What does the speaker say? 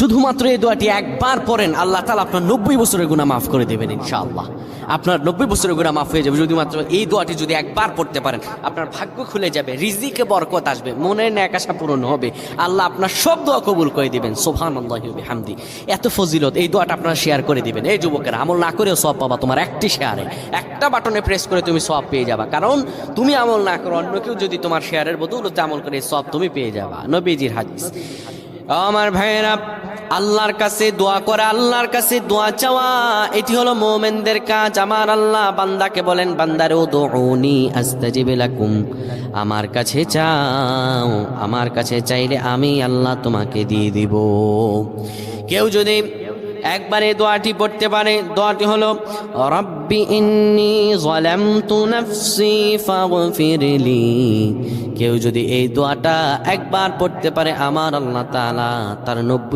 শুধুমাত্র এই দোয়াটি একবার পড়েন, আল্লাহ তাআলা আপনার 90 বছরের গুনাহ মাফ করে দেবেন ইনশাআল্লাহ। আপনার 90 বছরের গুনাহ মাফ হয়ে যাবে যদি মাত্র এই দোয়াটি যদি একবার পড়তে পারেন। আপনার ভাগ্য খুলে যাবে, রিজিকে বরকত আসবে, মনের ন্যাক আশা পূরণ হবে, আল্লাহ আপনার সব দোয়া কবুল করে দিবেন। সুবহানাল্লাহি ওয়া বিহামদি। এত ফজিলত, এই দোয়াটা আপনারা শেয়ার করে দিবেন। এই যুবকেরা, আমল না করেও সওয়াব পাবা। তোমার একটি শেয়ারে, একটা বাটনে প্রেস করে তুমি সওয়াব পেয়ে যাবা। কারণ তুমি আমল না করো, অন্য কেউ যদি তোমার শেয়ারের বদৌলতে আমল করে, সওয়াব তুমি পেয়ে যাবা। নবীজির হাদিস। আমার ভাইয়েরা, আল্লাহর কাছে দোয়া করা, আল্লাহর কাছে দোয়া চাওয়া, এটি হলো মুমিনদের কাজ। আমার আল্লাহ বান্দাকে বলেন, বান্দারে উদউনি আস্তাজিব লাকুম, আমার কাছে চাও, আমার কাছে চাইলে আমি আল্লাহ তোমাকে দিয়ে দিব। কেউ যদি একবার এই দোয়াটি পড়তে পারে, দোয়াটি হলো রব্বি ইন্নী যালামতু নাফসি ফাগফিরলি। কেউ যদি এই দোয়াটা একবার পড়তে পারে, আমার আল্লাহ তাআলা তার 90